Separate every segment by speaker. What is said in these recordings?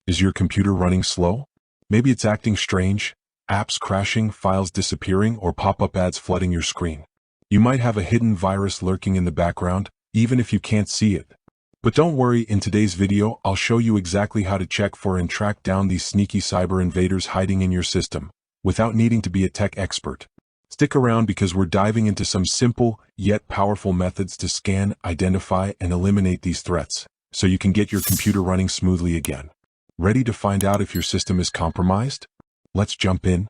Speaker 1: Is your computer running slow? Maybe it's acting strange, apps crashing, files disappearing, or pop-up ads flooding your screen. You might have a hidden virus lurking in the background, even if you can't see it. But don't worry, in today's video, I'll show you exactly how to check for and track down these sneaky cyber invaders hiding in your system, without needing to be a tech expert. Stick around because we're diving into some simple, yet powerful methods to scan, identify, and eliminate these threats, so you can get your computer running smoothly again. Ready to find out if your system is compromised? Let's jump in.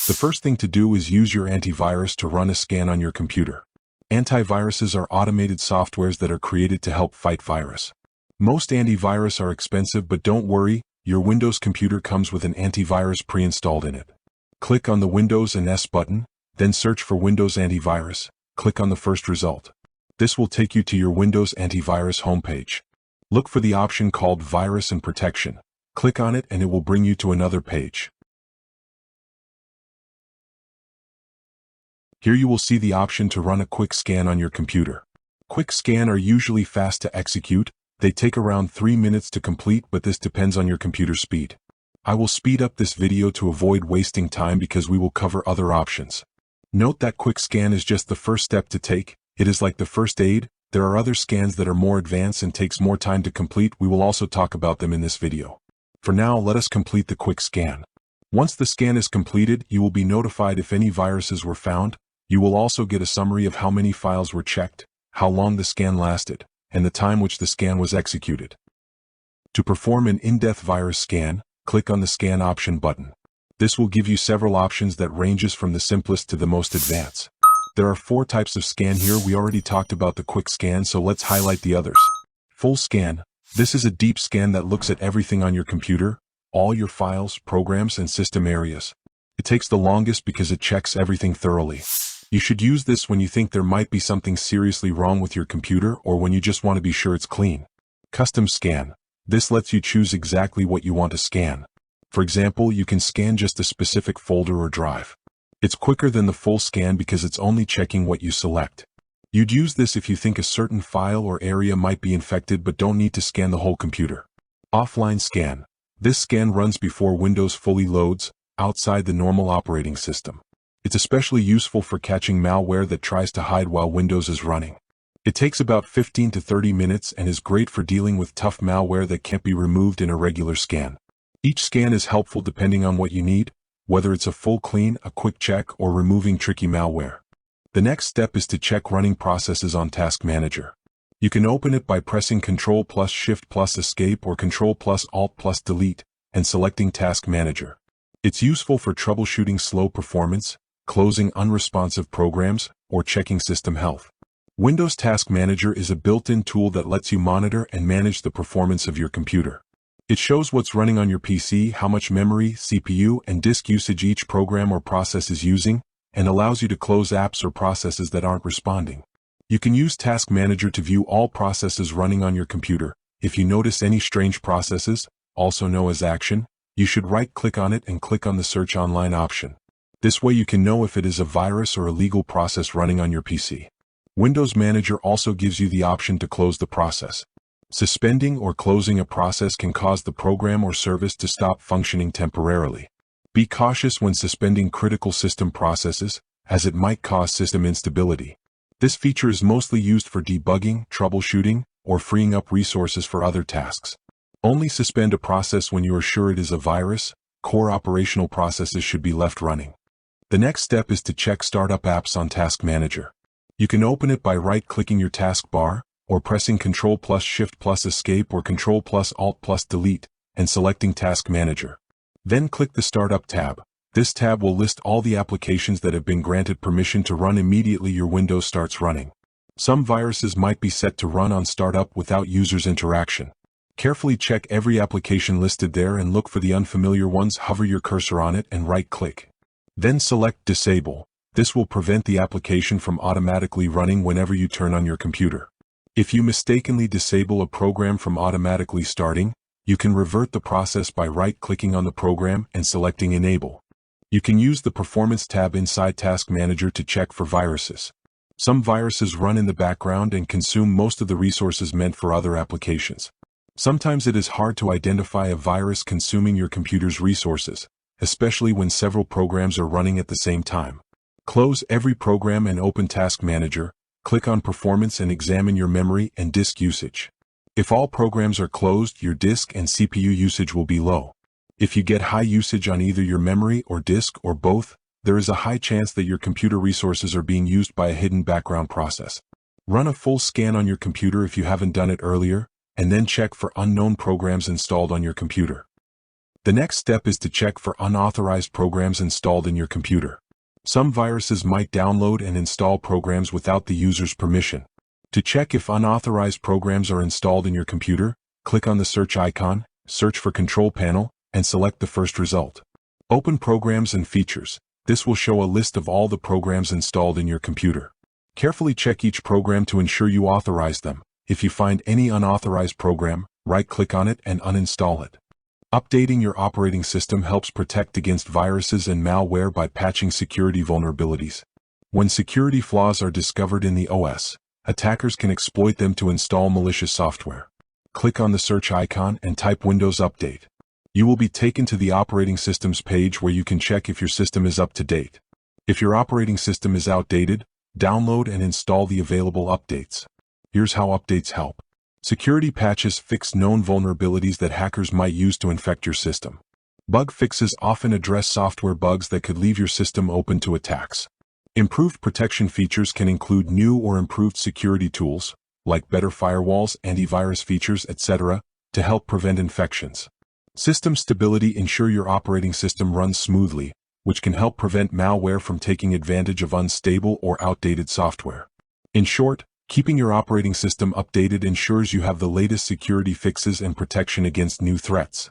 Speaker 1: The first thing to do is use your antivirus to run a scan on your computer. Antiviruses are automated softwares that are created to help fight virus. Most antivirus are expensive, but don't worry, your Windows computer comes with an antivirus pre-installed in it. Click on the Windows and S button, then search for Windows Antivirus. Click on the first result. This will take you to your Windows Antivirus homepage. Look for the option called Virus and Protection. Click on it and it will bring you to another page. Here you will see the option to run a quick scan on your computer. Quick scan are usually fast to execute. They take around 3 minutes to complete, but this depends on your computer speed. I will speed up this video to avoid wasting time because we will cover other options. Note that quick scan is just the first step to take. It is like the first aid. There are other scans that are more advanced and takes more time to complete. We will also talk about them in this video. For now, let us complete the quick scan. Once the scan is completed, you will be notified if any viruses were found. You will also get a summary of how many files were checked, how long the scan lasted, and the time which the scan was executed. To perform an in-depth virus scan, click on the Scan Option button. This will give you several options that ranges from the simplest to the most advanced. There are 4 types of scan here. We already talked about the quick scan, so let's highlight the others. Full scan. This is a deep scan that looks at everything on your computer, all your files, programs, and system areas. It takes the longest because it checks everything thoroughly. You should use this when you think there might be something seriously wrong with your computer or when you just want to be sure it's clean. Custom scan. This lets you choose exactly what you want to scan. For example, you can scan just a specific folder or drive. It's quicker than the full scan because it's only checking what you select. You'd use this if you think a certain file or area might be infected but don't need to scan the whole computer. Offline scan. This scan runs before Windows fully loads, outside the normal operating system. It's especially useful for catching malware that tries to hide while Windows is running. It takes about 15 to 30 minutes and is great for dealing with tough malware that can't be removed in a regular scan. Each scan is helpful depending on what you need, whether it's a full clean, a quick check, or removing tricky malware. The next step is to check running processes on Task Manager. You can open it by pressing Ctrl+ Shift+ Escape or Ctrl+ Alt+ Delete and selecting Task Manager. It's useful for troubleshooting slow performance, closing unresponsive programs, or checking system health. Windows Task Manager is a built-in tool that lets you monitor and manage the performance of your computer. It shows what's running on your PC, how much memory, CPU, and disk usage each program or process is using, and allows you to close apps or processes that aren't responding. You can use Task Manager to view all processes running on your computer. If you notice any strange processes, also known as action, you should right-click on it and click on the Search Online option. This way you can know if it is a virus or illegal process running on your PC. Windows Manager also gives you the option to close the process. Suspending or closing a process can cause the program or service to stop functioning temporarily. Be cautious when suspending critical system processes, as it might cause system instability. This feature is mostly used for debugging, troubleshooting, or freeing up resources for other tasks. Only suspend a process when you are sure it is a virus. Core operational processes should be left running. The next step is to check Startup Apps on Task Manager. You can open it by right-clicking your taskbar, or pressing Ctrl+ Shift+ Escape or Ctrl+ Alt+ Delete, and selecting Task Manager. Then click the Startup tab. This tab will list all the applications that have been granted permission to run immediately your Windows starts running. Some viruses might be set to run on startup without users' interaction. Carefully check every application listed there and look for the unfamiliar ones. Hover your cursor on it and right-click. Then select Disable. This will prevent the application from automatically running whenever you turn on your computer. If you mistakenly disable a program from automatically starting, you can revert the process by right-clicking on the program and selecting Enable. You can use the Performance tab inside Task Manager to check for viruses. Some viruses run in the background and consume most of the resources meant for other applications. Sometimes it is hard to identify a virus consuming your computer's resources, especially when several programs are running at the same time. Close every program and open Task Manager, click on Performance and examine your memory and disk usage. If all programs are closed, your disk and CPU usage will be low. If you get high usage on either your memory or disk or both, there is a high chance that your computer resources are being used by a hidden background process. Run a full scan on your computer if you haven't done it earlier, and then check for unknown programs installed on your computer. The next step is to check for unauthorized programs installed in your computer. Some viruses might download and install programs without the user's permission. To check if unauthorized programs are installed in your computer, click on the search icon, search for Control Panel, and select the first result. Open Programs and Features. This will show a list of all the programs installed in your computer. Carefully check each program to ensure you authorize them. If you find any unauthorized program, right-click on it and uninstall it. Updating your operating system helps protect against viruses and malware by patching security vulnerabilities. When security flaws are discovered in the OS, attackers can exploit them to install malicious software. Click on the search icon and type Windows Update. You will be taken to the operating systems page where you can check if your system is up to date. If your operating system is outdated, download and install the available updates. Here's how updates help. Security patches fix known vulnerabilities that hackers might use to infect your system. Bug fixes often address software bugs that could leave your system open to attacks. Improved protection features can include new or improved security tools, like better firewalls, antivirus features, etc., to help prevent infections. System stability ensures your operating system runs smoothly, which can help prevent malware from taking advantage of unstable or outdated software. In short, keeping your operating system updated ensures you have the latest security fixes and protection against new threats.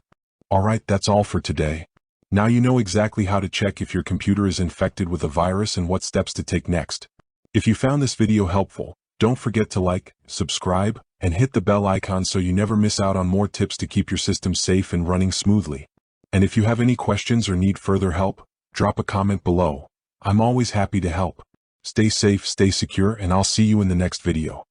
Speaker 1: Alright, that's all for today. Now you know exactly how to check if your computer is infected with a virus and what steps to take next. If you found this video helpful, don't forget to like, subscribe, and hit the bell icon so you never miss out on more tips to keep your system safe and running smoothly. And if you have any questions or need further help, drop a comment below. I'm always happy to help. Stay safe, stay secure, and I'll see you in the next video.